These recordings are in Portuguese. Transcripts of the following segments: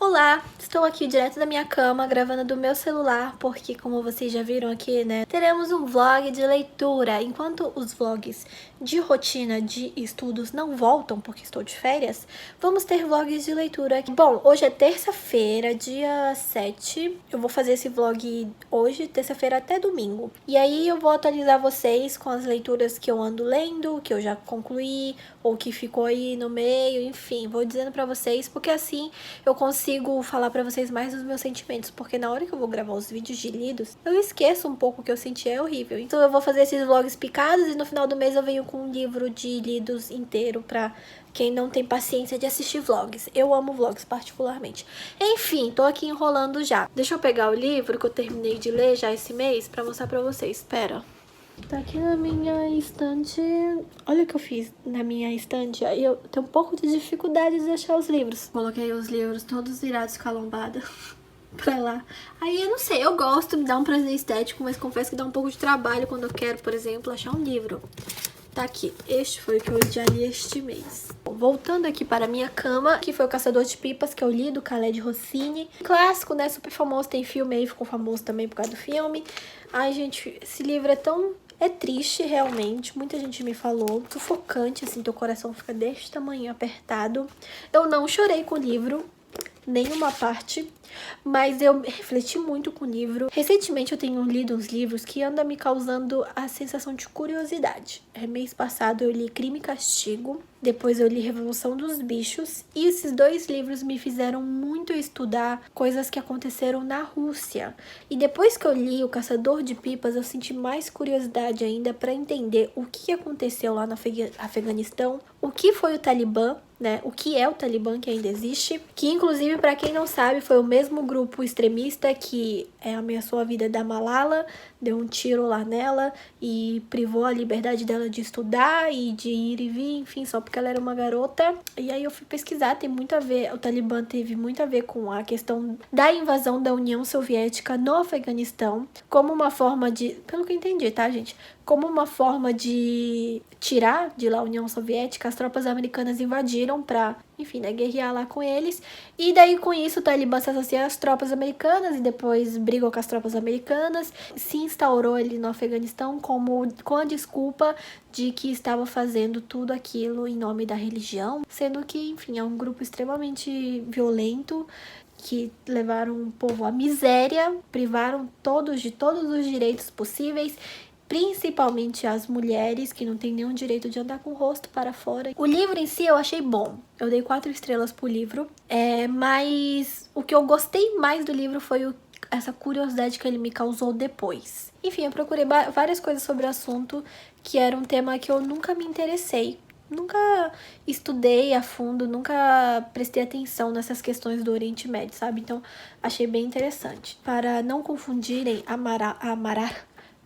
Olá, estou aqui direto da minha cama gravando do meu celular porque, como vocês já viram aqui, né, teremos um vlog de leitura. Enquanto os vlogs de rotina de estudos não voltam porque estou de férias, vamos ter vlogs de leitura. Bom, hoje é terça-feira, dia 7. Eu vou fazer esse vlog hoje, terça-feira até domingo. E aí eu vou atualizar vocês com as leituras que eu ando lendo, que eu já concluí ou que ficou aí no meio, enfim, vou dizendo pra vocês porque assim eu consigo falar pra vocês mais dos meus sentimentos, porque na hora que eu vou gravar os vídeos de lidos, eu esqueço um pouco o que eu senti, é horrível. Então eu vou fazer esses vlogs picados e no final do mês eu venho com um livro de lidos inteiro pra quem não tem paciência de assistir vlogs. Eu amo vlogs particularmente. Enfim, tô aqui enrolando já. Deixa eu pegar o livro que eu terminei de ler já esse mês pra mostrar pra vocês. Espera. Tá aqui na minha estante. Olha o que eu fiz na minha estante. Aí eu tenho um pouco de dificuldade de achar os livros. Coloquei os livros todos virados com a lombada pra lá. Aí eu não sei, eu gosto, me dá um prazer estético, mas confesso que dá um pouco de trabalho quando eu quero, por exemplo, achar um livro. Tá aqui, este foi o que eu já li este mês. Bom, voltando aqui para a minha cama, que foi o Caçador de Pipas, que eu li, do Khaled Hosseini. Clássico, né, super famoso, tem filme aí, ficou famoso também por causa do filme. Ai, gente, esse livro é tão... É triste, realmente, muita gente me falou, sufocante, assim, teu coração fica deste tamanho apertado. Eu não chorei com o livro, nenhuma parte, mas eu refleti muito com o livro. Recentemente eu tenho lido uns livros que andam me causando a sensação de curiosidade. Mês passado eu li Crime e Castigo, depois eu li Revolução dos Bichos, e esses dois livros me fizeram muito estudar coisas que aconteceram na Rússia. E depois que eu li O Caçador de Pipas, eu senti mais curiosidade ainda para entender o que aconteceu lá no Afeganistão, o que foi o Talibã, né? O que é o Talibã, que ainda existe, que inclusive, para quem não sabe, foi o mesmo grupo extremista que ameaçou a vida da Malala, deu um tiro lá nela e privou a liberdade dela de estudar e de ir e vir, enfim, só porque ela era uma garota. E aí eu fui pesquisar, tem muito a ver, o Talibã teve muito a ver com a questão da invasão da União Soviética no Afeganistão, como uma forma de, pelo que eu entendi, tá, gente? Como uma forma de tirar de lá a União Soviética, as tropas americanas invadiram pra, enfim, né, guerrear lá com eles. E daí, com isso, o Talibã se associa às tropas americanas e depois brigou com as tropas americanas. Se instaurou ali no Afeganistão com a desculpa de que estava fazendo tudo aquilo em nome da religião, sendo que, enfim, é um grupo extremamente violento, que levaram o povo à miséria, privaram todos de todos os direitos possíveis, principalmente as mulheres, que não tem nenhum direito de andar com o rosto para fora. O livro em si eu achei bom, eu dei 4 estrelas pro livro, mas o que eu gostei mais do livro foi essa curiosidade que ele me causou depois. Enfim, eu procurei várias coisas sobre o assunto, que era um tema que eu nunca me interessei. Nunca estudei a fundo, nunca prestei atenção nessas questões do Oriente Médio, sabe? Então, achei bem interessante. Para não confundirem a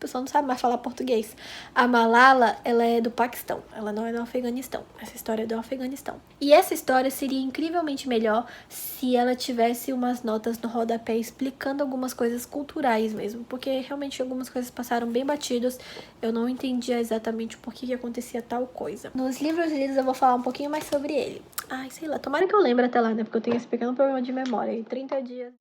pessoa não sabe mais falar português. A Malala, ela é do Paquistão, ela não é do Afeganistão. Essa história é do Afeganistão. E essa história seria incrivelmente melhor se ela tivesse umas notas no rodapé explicando algumas coisas culturais mesmo, porque realmente algumas coisas passaram bem batidas, eu não entendia exatamente por que acontecia tal coisa. Nos livros lidos eu vou falar um pouquinho mais sobre ele. Ai, sei lá, tomara que eu lembre até lá, né, porque eu tenho esse pequeno problema de memória, em 30 dias...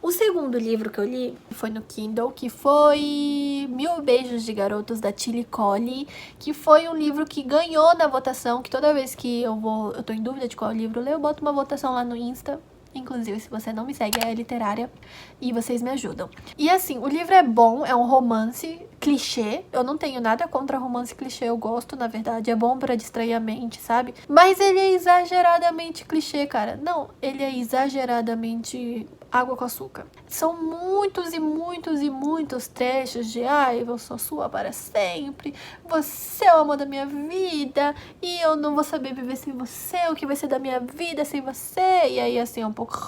O segundo livro que eu li foi no Kindle, que foi Mil Beijos de Garotos, da Tilly Colley, que foi um livro que ganhou na votação, que toda vez que eu tô em dúvida de qual livro ler, eu boto uma votação lá no Insta. Inclusive, se você não me segue, é literária, e vocês me ajudam. E assim, o livro é bom, é um romance clichê. Eu não tenho nada contra romance clichê, eu gosto, na verdade. É bom pra distrair a mente, sabe? Mas ele é exageradamente clichê, cara. Não, ele é exageradamente água com açúcar. São muitos e muitos e muitos trechos de ai, eu sou sua para sempre, você é o amor da minha vida, e eu não vou saber viver sem você, o que vai ser da minha vida sem você, e aí assim, um pouco...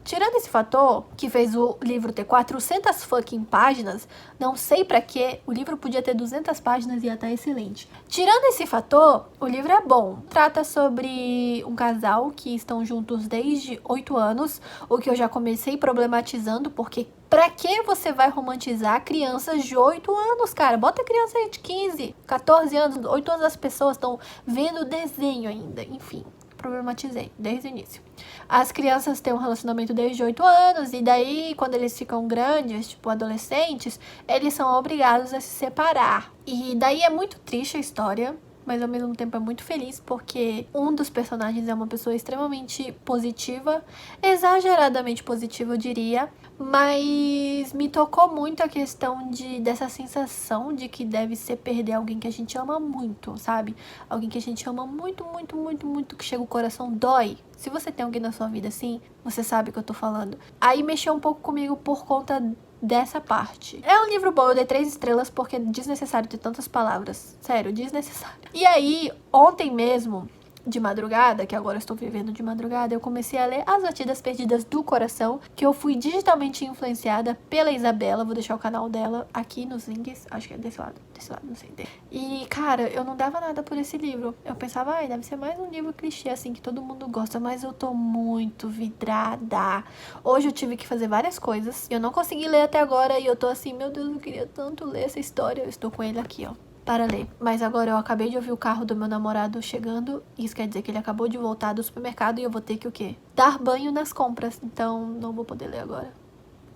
Tirando esse fator, que fez o livro ter 400 fucking páginas, não sei pra que, o livro podia ter 200 páginas e ia estar excelente. Tirando esse fator, o livro é bom. Trata sobre um casal que estão juntos desde 8 anos, o que eu já comecei problematizando, porque pra que você vai romantizar crianças de 8 anos, cara? Bota criança aí de 15, 14 anos, 8 anos as pessoas estão vendo desenho ainda, enfim. problematizei desde o início. As crianças têm um relacionamento desde 8 anos e daí, quando eles ficam grandes, tipo adolescentes, eles são obrigados a se separar. E daí é muito triste a história, mas ao mesmo tempo é muito feliz porque um dos personagens é uma pessoa extremamente positiva, exageradamente positiva, eu diria, mas me tocou muito a questão dessa sensação de que deve ser perder alguém que a gente ama muito, sabe? Alguém que a gente ama muito, muito, muito, muito, que chega o coração, dói. Se você tem alguém na sua vida assim, você sabe o que eu tô falando. Aí mexeu um pouco comigo por conta dessa parte. É um livro bom, eu dei 3 estrelas porque é desnecessário ter tantas palavras. Sério, desnecessário. E aí, ontem mesmo, de madrugada, que agora eu estou vivendo de madrugada, eu comecei a ler As Batidas Perdidas do Coração, que eu fui digitalmente influenciada pela Isabela. Vou deixar o canal dela aqui nos links, acho que é desse lado, não sei. E, cara, eu não dava nada por esse livro. Eu pensava, ai, deve ser mais um livro clichê, assim, que todo mundo gosta, mas eu tô muito vidrada. Hoje eu tive que fazer várias coisas, eu não consegui ler até agora, e eu tô assim, meu Deus, eu queria tanto ler essa história. Eu estou com ele aqui, ó, para ler. Mas agora eu acabei de ouvir o carro do meu namorado chegando. Isso quer dizer que ele acabou de voltar do supermercado e eu vou ter que o quê? Dar banho nas compras. Então não vou poder ler agora.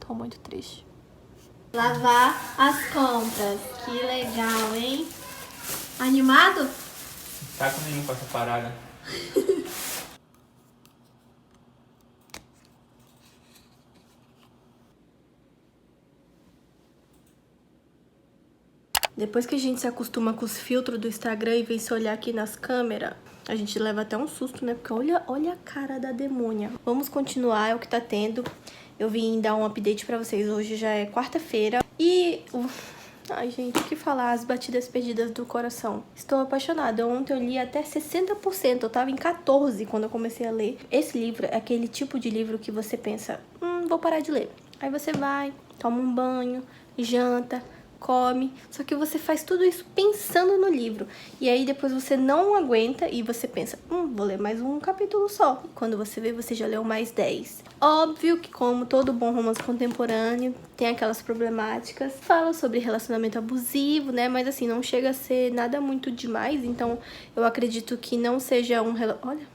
Tô muito triste. Lavar as compras. Que legal, hein? Animado? Saco nenhum com essa parada. Depois que a gente se acostuma com os filtros do Instagram e vem se olhar aqui nas câmeras, a gente leva até um susto, né? Porque olha a cara da demônia. Vamos continuar, é o que tá tendo. Eu vim dar um update pra vocês. Hoje já é quarta-feira. E... ai, gente, o que falar? As Batidas Perdidas do Coração. Estou apaixonada. Ontem eu li até 60%. Eu tava em 14% quando eu comecei a ler. Esse livro é aquele tipo de livro que você pensa, vou parar de ler. Aí você vai, toma um banho, janta, come, só que você faz tudo isso pensando no livro. E aí depois você não aguenta e você pensa, vou ler mais um capítulo só. E quando você vê, você já leu mais 10. Óbvio que, como todo bom romance contemporâneo, tem aquelas problemáticas. Fala sobre relacionamento abusivo, né? Mas assim, não chega a ser nada muito demais. Então, eu acredito que não seja um... olha,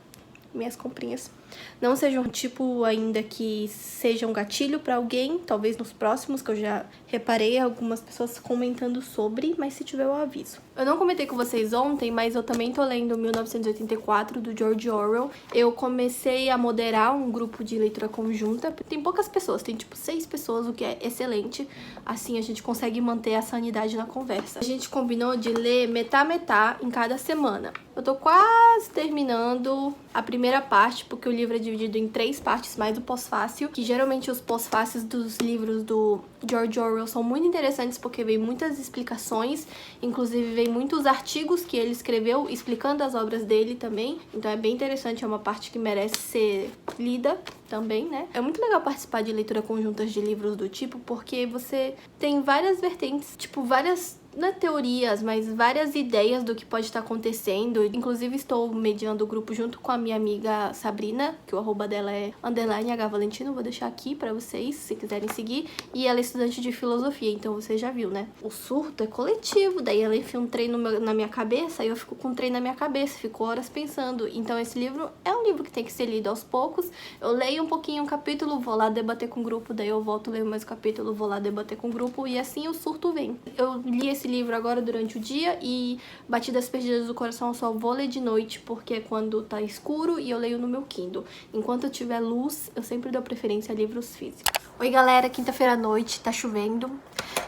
minhas comprinhas. Não seja um tipo ainda que seja um gatilho pra alguém, talvez nos próximos, que eu já reparei algumas pessoas comentando sobre, mas se tiver eu aviso. Eu não comentei com vocês ontem, mas eu também tô lendo 1984, do George Orwell. Eu comecei a moderar um grupo de leitura conjunta. Tem poucas pessoas, tem tipo 6 pessoas, o que é excelente. Assim a gente consegue manter a sanidade na conversa. A gente combinou de ler metá em cada semana. Eu tô quase terminando a primeira parte, porque o livro é dividido em 3 partes, mais o pós-fácil, que geralmente os pós-fácios dos livros do George Orwell são muito interessantes, porque vem muitas explicações, inclusive vem muitos artigos que ele escreveu explicando as obras dele também, então é bem interessante, é uma parte que merece ser lida também, né? É muito legal participar de leitura conjuntas de livros do tipo, porque você tem várias vertentes, tipo, várias... não é teorias, mas várias ideias do que pode estar acontecendo. Inclusive, estou mediando o grupo junto com a minha amiga Sabrina, que o arroba dela é _HValentino. Vou deixar aqui pra vocês, se quiserem seguir. E ela é estudante de filosofia, então você já viu, né? O surto é coletivo, daí ela enfia um trem na minha cabeça, e eu fico com um trem na minha cabeça, fico horas pensando. Então, esse livro é um livro que tem que ser lido aos poucos. Eu leio um pouquinho um capítulo, vou lá debater com o grupo, daí eu volto, leio mais um capítulo, vou lá debater com o grupo, e assim o surto vem. Eu li esse livro agora durante o dia e Batidas Perdidas do Coração eu só vou ler de noite, porque é quando tá escuro e eu leio no meu Kindle. Enquanto eu tiver luz, eu sempre dou preferência a livros físicos. Oi galera, quinta-feira à noite, tá chovendo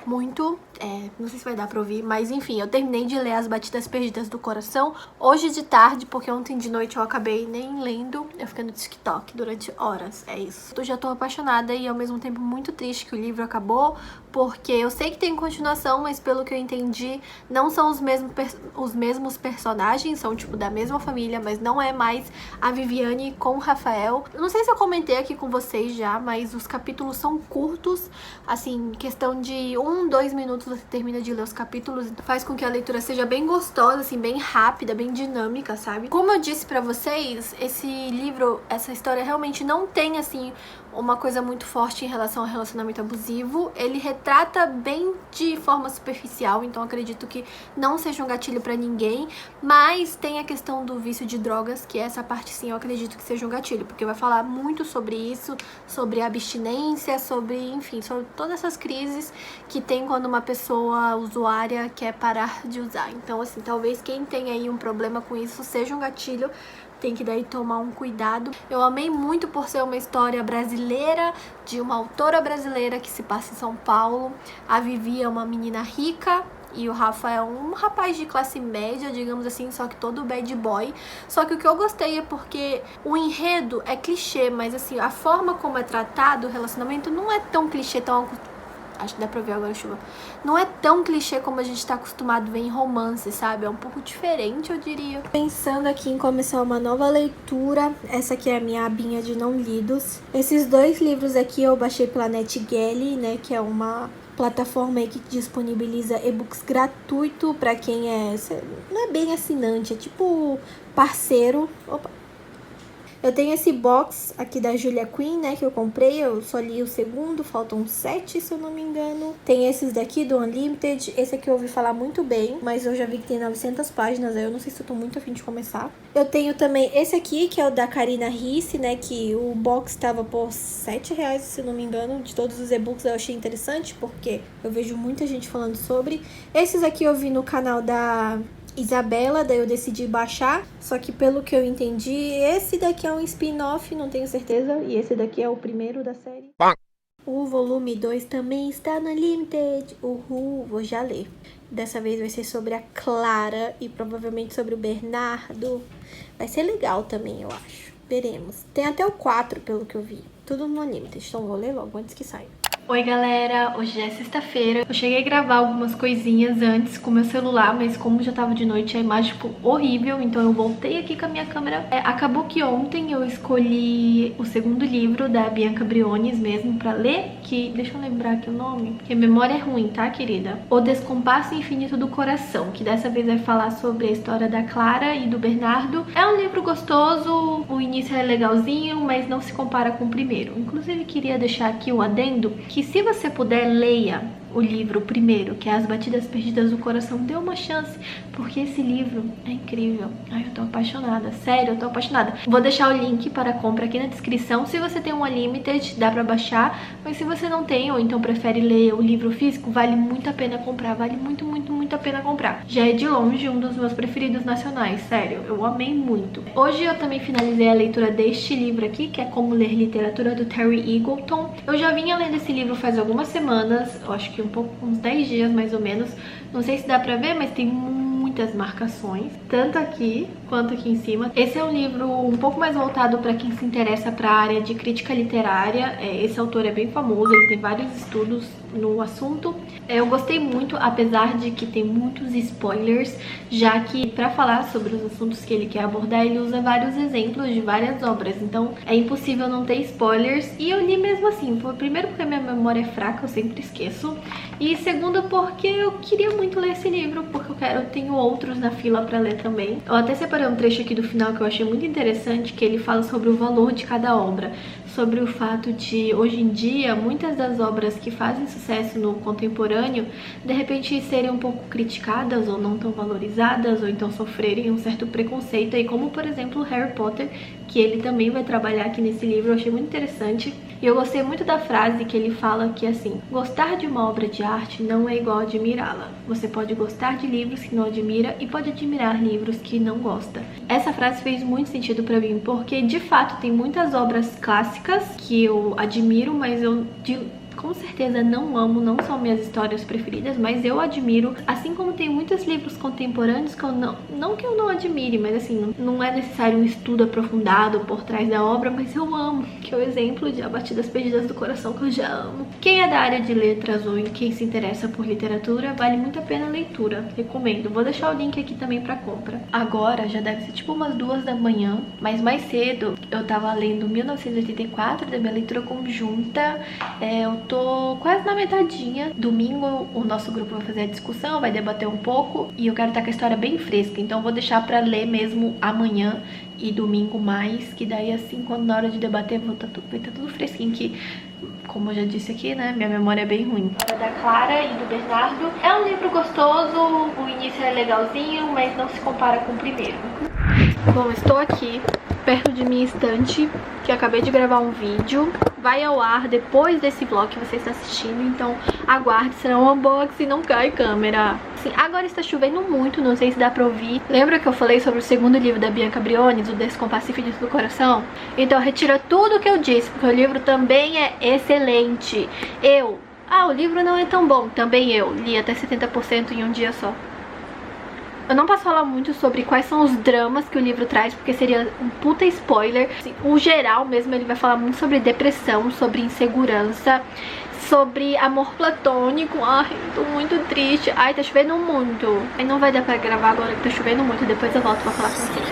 muito, não sei se vai dar pra ouvir, mas enfim, eu terminei de ler As Batidas Perdidas do Coração hoje de tarde, porque ontem de noite eu acabei nem lendo, eu fiquei no TikTok durante horas, é isso. Eu já tô apaixonada e ao mesmo tempo muito triste que o livro acabou, porque eu sei que tem continuação, mas pelo que eu entendi, não são os mesmos personagens, são tipo da mesma família, mas não é mais a Viviane com o Rafael. Eu não sei se eu comentei aqui com vocês já, mas os capítulos são curtos, assim, questão de 1-2 minutos você termina de ler os capítulos, então faz com que a leitura seja bem gostosa, assim, bem rápida, bem dinâmica, sabe? Como eu disse pra vocês, esse livro, essa história realmente não tem, assim, uma coisa muito forte em relação ao relacionamento abusivo. Ele retrata bem de forma superficial, então acredito que não seja um gatilho pra ninguém, mas tem a questão do vício de drogas, que essa parte sim eu acredito que seja um gatilho, porque vai falar muito sobre isso, sobre abstinência, sobre, enfim, sobre todas essas crises que tem quando uma pessoa usuária quer parar de usar. Então, assim, talvez quem tem aí um problema com isso seja um gatilho, tem que daí tomar um cuidado. Eu amei muito por ser uma história brasileira, de uma autora brasileira que se passa em São Paulo. A Vivi é uma menina rica e o Rafa é um rapaz de classe média, digamos assim, só que todo bad boy. Só que o que eu gostei é porque o enredo é clichê, mas assim, a forma como é tratado o relacionamento não é tão clichê, tão... Acho que dá pra ver agora a chuva. Não é tão clichê como a gente tá acostumado a ver em romance, sabe? É um pouco diferente, eu diria. Pensando aqui em começar uma nova leitura, essa aqui é a minha abinha de não lidos. Esses 2 livros aqui eu baixei pela NetGalley, né? Que é uma plataforma aí que disponibiliza e-books gratuito pra quem é... Não é bem assinante, é tipo parceiro. Opa! Eu tenho esse box aqui da Julia Quinn, né, que eu comprei, eu só li o segundo, faltam 7, se eu não me engano. Tem esses daqui do Unlimited, esse aqui eu ouvi falar muito bem, mas eu já vi que tem 900 páginas, aí eu não sei se eu tô muito afim de começar. Eu tenho também esse aqui, que é o da Karina Risse, né, que o box tava por R$7, se eu não me engano, de todos os e-books eu achei interessante, porque eu vejo muita gente falando sobre. Esses aqui eu vi no canal da Isabela, daí eu decidi baixar, só que pelo que eu entendi, esse daqui é um spin-off, não tenho certeza, e esse daqui é o primeiro da série. O volume 2 também está no Unlimited. Uhul, vou já ler. Dessa vez vai ser sobre a Clara e provavelmente sobre o Bernardo. Vai ser legal também, eu acho. Veremos. Tem até o 4, pelo que eu vi. Tudo no Unlimited, então vou ler logo antes que saia. Oi galera, hoje é sexta-feira. Eu cheguei a gravar algumas coisinhas antes com meu celular, mas como já tava de noite a imagem ficou horrível, então eu voltei aqui com a minha câmera. Acabou que ontem eu escolhi o segundo livro da Bianca Briones mesmo pra ler, que, deixa eu lembrar aqui o nome, porque a memória é ruim, tá querida? O Descompasso Infinito do Coração, que dessa vez vai falar sobre a história da Clara e do Bernardo. É um livro gostoso, o início é legalzinho, mas não se compara com o primeiro. Inclusive queria deixar aqui um adendo, que se você puder, leia o livro primeiro, que é As Batidas Perdidas do Coração. Dê uma chance, porque esse livro é incrível. Ai, eu tô apaixonada, sério, eu tô apaixonada. Vou deixar o link para a compra aqui na descrição. Se você tem um Unlimited, dá pra baixar, mas se você não tem, ou então prefere ler o livro físico, vale muito a pena comprar, vale muito, muito, muito a pena comprar. Já é de longe um dos meus preferidos nacionais, sério, eu amei muito. Hoje eu também finalizei a leitura deste livro aqui, que é Como Ler Literatura, do Terry Eagleton. Eu já vinha lendo esse livro faz algumas semanas, eu acho que uns 10 dias mais ou menos. Não sei se dá pra ver, mas tem muitas marcações, tanto aqui quanto aqui em cima. Esse é um livro um pouco mais voltado para quem se interessa para a área de crítica literária. Esse autor é bem famoso, ele tem vários estudos no assunto. Eu gostei muito, apesar de que tem muitos spoilers, já que para falar sobre os assuntos que ele quer abordar, ele usa vários exemplos de várias obras, então é impossível não ter spoilers, e eu li mesmo assim. Primeiro porque a minha memória é fraca, eu sempre esqueço, e segundo porque eu queria muito ler esse livro, porque eu tenho outros na fila para ler também. Eu até separei um trecho aqui do final que eu achei muito interessante, que ele fala sobre o valor de cada obra, sobre o fato de, hoje em dia, muitas das obras que fazem sucesso no contemporâneo, de repente serem um pouco criticadas ou não tão valorizadas, ou então sofrerem um certo preconceito, aí como, por exemplo, Harry Potter, que ele também vai trabalhar aqui nesse livro. Eu achei muito interessante. E eu gostei muito da frase que ele fala que, assim, gostar de uma obra de arte não é igual a admirá-la. Você pode gostar de livros que não admira e pode admirar livros que não gosta. Essa frase fez muito sentido pra mim, porque, de fato, tem muitas obras clássicas que eu admiro, mas eu com certeza não amo, não são minhas histórias preferidas, mas eu admiro, assim como tem muitos livros contemporâneos que eu não que eu não admire, mas assim, não é necessário um estudo aprofundado por trás da obra, mas eu amo, que é o exemplo de As Batidas Perdidas do Coração, que eu já amo. Quem é da área de letras ou quem se interessa por literatura, vale muito a pena a leitura, recomendo. Vou deixar o link aqui também pra compra. Agora já deve ser tipo umas 2 da manhã, mas mais cedo eu tava lendo 1984, da minha leitura conjunta. Eu tô quase na metadinha. Domingo o nosso grupo vai fazer a discussão, vai debater um pouco. E eu quero estar com a história bem fresca, então eu vou deixar pra ler mesmo amanhã e domingo mais. Que daí assim, quando na hora de debater vai estar tudo fresquinho, que, como eu já disse aqui, né, minha memória é bem ruim. A da Clara e do Bernardo. É um livro gostoso, o início é legalzinho, mas não se compara com o primeiro. Bom, estou aqui perto de minha estante, que eu acabei de gravar um vídeo. Vai ao ar depois desse vlog que você está assistindo, então aguarde, será um unboxing, não cai câmera. Sim, agora está chovendo muito, não sei se dá pra ouvir. Lembra que eu falei sobre o segundo livro da Bianca Briones, o Descompasso Infinito do Coração? Então retira tudo que eu disse, porque o livro também é excelente. O livro não é tão bom, também eu li até 70% em um dia só. Eu não posso falar muito sobre quais são os dramas que o livro traz, porque seria um puta spoiler. Assim, o geral mesmo, ele vai falar muito sobre depressão, sobre insegurança, sobre amor platônico. Ai, tô muito triste. Ai, tá chovendo muito. Aí não vai dar pra gravar agora que tá chovendo muito. Depois eu volto pra falar com vocês.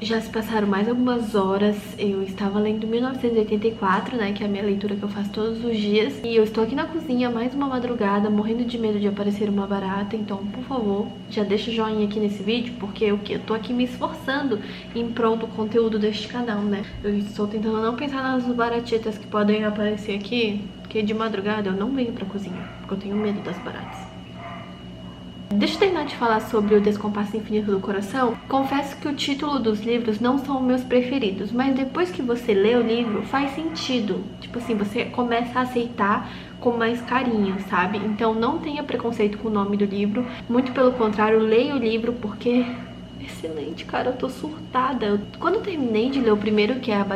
Já se passaram mais algumas horas, eu estava lendo 1984, né, que é a minha leitura que eu faço todos os dias. E eu estou aqui na cozinha mais uma madrugada, morrendo de medo de aparecer uma barata. Então, por favor, já deixa o joinha aqui nesse vídeo, porque eu tô aqui me esforçando em prol do conteúdo deste canal, né. Eu estou tentando não pensar nas baratitas que podem aparecer aqui, porque de madrugada eu não venho pra cozinha, porque eu tenho medo das baratas. Deixa eu terminar de falar sobre o Descompasso Infinito do Coração. Confesso que o título dos livros não são meus preferidos, mas depois que você lê o livro, faz sentido. Tipo assim, você começa a aceitar com mais carinho, sabe? Então não tenha preconceito com o nome do livro. Muito pelo contrário, leia o livro porque... excelente, cara, eu tô surtada. Quando eu terminei de ler o primeiro, que é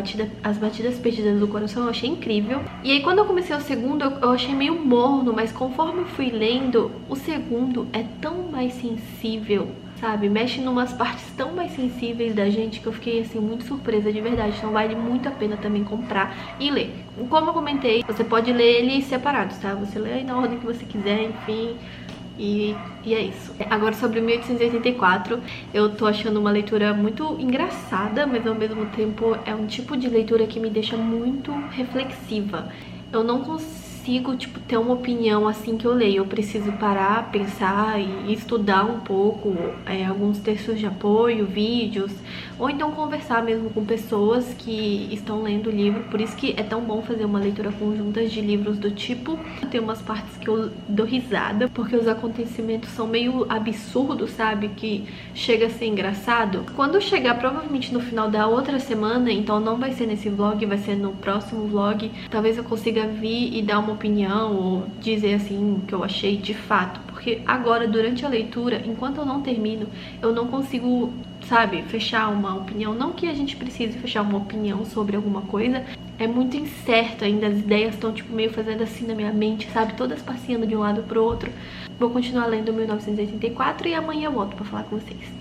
As Batidas Perdidas do Coração, eu achei incrível. E aí quando eu comecei o segundo, eu achei meio morno, mas conforme eu fui lendo, o segundo é tão mais sensível, sabe? Mexe numas partes tão mais sensíveis da gente que eu fiquei, assim, muito surpresa, de verdade. Então vale muito a pena também comprar e ler. Como eu comentei, você pode ler eles separados, tá? Você lê aí na ordem que você quiser, enfim... E é isso. Agora sobre 1884, eu tô achando uma leitura muito engraçada, mas ao mesmo tempo é um tipo de leitura que me deixa muito reflexiva. Eu não consigo, tipo, ter uma opinião assim que eu leio. Eu preciso parar, pensar e estudar um pouco, alguns textos de apoio, vídeos, ou então conversar mesmo com pessoas que estão lendo o livro. Por isso que é tão bom fazer uma leitura conjunta de livros do tipo. Tem umas partes que eu dou risada, porque os acontecimentos são meio absurdos, sabe? Que chega a ser engraçado. Quando chegar provavelmente no final da outra semana, então não vai ser nesse vlog, vai ser no próximo vlog, talvez eu consiga vir e dar uma opinião ou dizer assim o que eu achei de fato. Porque agora, durante a leitura, enquanto eu não termino, eu não consigo, sabe, fechar uma opinião. Não que a gente precise fechar uma opinião sobre alguma coisa. É muito incerto ainda, as ideias estão tipo meio fazendo assim na minha mente, sabe? Todas passeando de um lado pro outro. Vou continuar lendo 1984 e amanhã eu volto pra falar com vocês.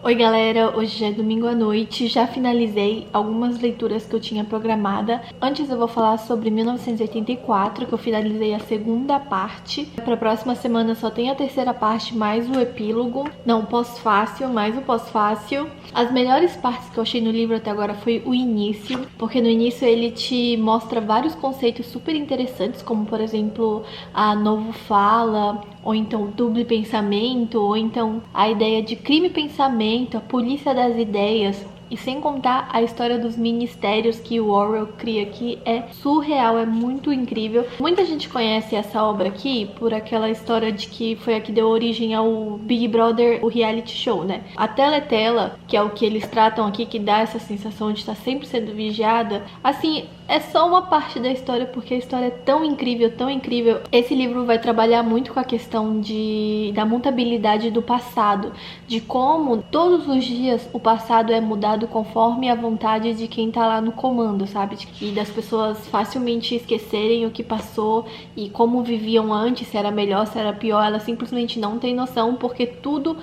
Oi galera, hoje já é domingo à noite, já finalizei algumas leituras que eu tinha programada. Antes eu vou falar sobre 1984, que eu finalizei a segunda parte. Pra próxima semana só tem a terceira parte mais o epílogo, não o pós-fácil, mais o pós-fácil. As melhores partes que eu achei no livro até agora foi o início, porque no início ele te mostra vários conceitos super interessantes, como por exemplo a novo fala, ou então duplo pensamento, ou então a ideia de crime-pensamento, a polícia das ideias, e sem contar a história dos ministérios que o Orwell cria, que é surreal, é muito incrível. Muita gente conhece essa obra aqui por aquela história de que foi a que deu origem ao Big Brother, o reality show, né? A Teletela, que é o que eles tratam aqui, que dá essa sensação de estar sempre sendo vigiada, assim... É só uma parte da história, porque a história é tão incrível, tão incrível. Esse livro vai trabalhar muito com a questão da mutabilidade do passado, de como todos os dias o passado é mudado conforme a vontade de quem tá lá no comando, sabe? E das pessoas facilmente esquecerem o que passou e como viviam antes, se era melhor, se era pior. Elas simplesmente não têm noção, porque todo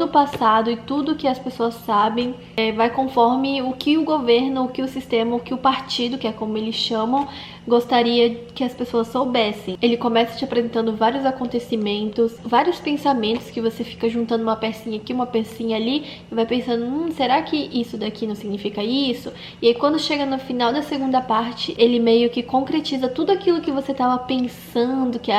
o passado e tudo que as pessoas sabem vai conforme o que o governo, o que o sistema, o que o partido, que é como eles chamam, gostaria que as pessoas soubessem. Ele começa te apresentando vários acontecimentos, vários pensamentos, que você fica juntando uma pecinha aqui, uma pecinha ali, e vai pensando, será que isso daqui não significa isso? E aí quando chega no final da segunda parte, ele meio que concretiza tudo aquilo que você estava pensando, que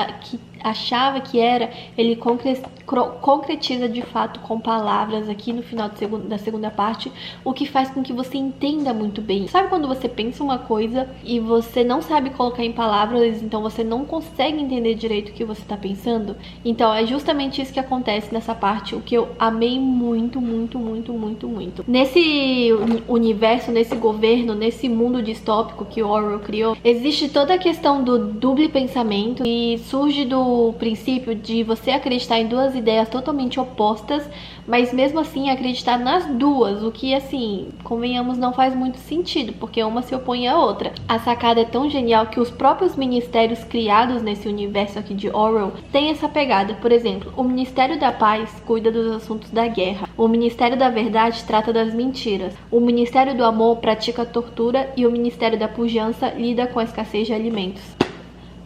achava que era, ele concretiza de fato com palavras aqui no final da segunda parte, o que faz com que você entenda muito bem. Sabe quando você pensa uma coisa e você não sabe colocar em palavras, então você não consegue entender direito o que você está pensando? Então é justamente isso que acontece nessa parte, o que eu amei muito, muito, muito, muito, muito. Nesse universo, nesse governo, nesse mundo distópico que o Orwell criou, existe toda a questão do duplo pensamento, e surge do princípio de você acreditar em duas ideias totalmente opostas, mas mesmo assim acreditar nas duas, o que, assim, convenhamos, não faz muito sentido, porque uma se opõe à outra. A sacada é tão genial que os próprios ministérios criados nesse universo aqui de Orwell têm essa pegada. Por exemplo, o Ministério da Paz cuida dos assuntos da guerra, o Ministério da Verdade trata das mentiras, o Ministério do Amor pratica tortura e o Ministério da Pujança lida com a escassez de alimentos.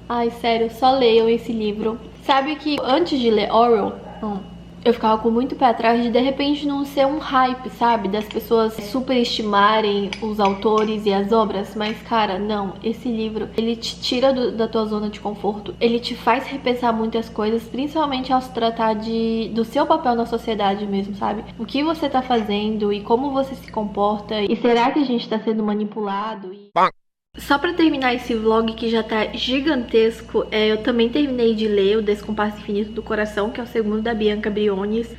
Ai, sério, só leiam esse livro. Sabe que antes de ler Orwell, eu ficava com muito pé atrás de repente não ser um hype, sabe? Das pessoas superestimarem os autores e as obras. Mas, cara, não. Esse livro, ele te tira da tua zona de conforto. Ele te faz repensar muitas coisas, principalmente ao se tratar do seu papel na sociedade mesmo, sabe? O que você tá fazendo e como você se comporta. E será que a gente tá sendo manipulado? Só pra terminar esse vlog que já tá gigantesco, eu também terminei de ler O Descompasso Infinito do Coração, que é o segundo da Bianca Briones.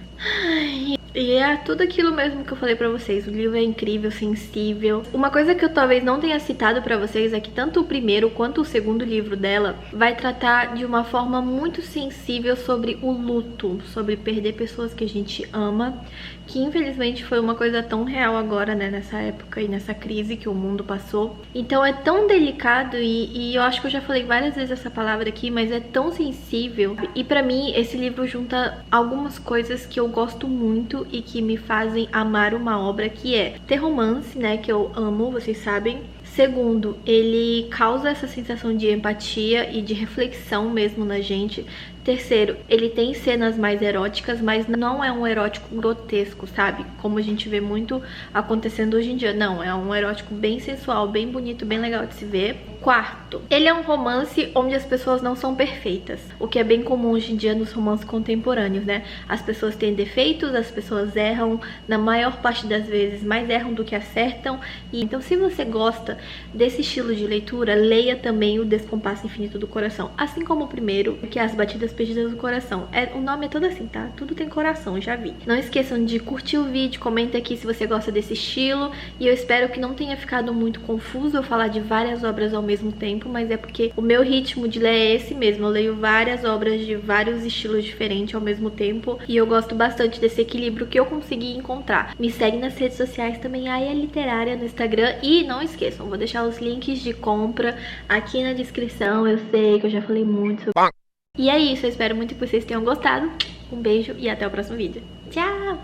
E é tudo aquilo mesmo que eu falei pra vocês. O livro é incrível, sensível. Uma coisa que eu talvez não tenha citado pra vocês é que tanto o primeiro quanto o segundo livro dela vai tratar de uma forma muito sensível sobre o luto, sobre perder pessoas que a gente ama, que infelizmente foi uma coisa tão real agora, né, nessa época e nessa crise que o mundo passou. Então é tão delicado e eu acho que eu já falei várias vezes essa palavra aqui, mas é tão sensível. E pra mim esse livro junta algumas coisas que eu gosto muito e que me fazem amar uma obra, que é ter romance, né, que eu amo, vocês sabem. Segundo, ele causa essa sensação de empatia e de reflexão mesmo na gente. Terceiro, ele tem cenas mais eróticas, mas não é um erótico grotesco, sabe? Como a gente vê muito acontecendo hoje em dia. Não, é um erótico bem sensual, bem bonito, bem legal de se ver. Quarto, ele é um romance onde as pessoas não são perfeitas, o que é bem comum hoje em dia nos romances contemporâneos, né? As pessoas têm defeitos, as pessoas erram, na maior parte das vezes mais erram do que acertam. E então, se você gosta desse estilo de leitura, leia também O Descompasso Infinito do Coração, assim como o primeiro, que é As Batidas Perdidas do Coração. O nome é todo assim, tá? Tudo tem coração, já vi. Não esqueçam de curtir o vídeo, comenta aqui se você gosta desse estilo, e eu espero que não tenha ficado muito confuso eu falar de várias obras ao mesmo tempo, mas é porque o meu ritmo de ler é esse mesmo. Eu leio várias obras de vários estilos diferentes ao mesmo tempo, e eu gosto bastante desse equilíbrio que eu consegui encontrar. Me segue nas redes sociais também, Aya Literária no Instagram, e não esqueçam, vou deixar os links de compra aqui na descrição. Eu sei que eu já falei muito sobre... E é isso, eu espero muito que vocês tenham gostado. Um beijo e até o próximo vídeo. Tchau!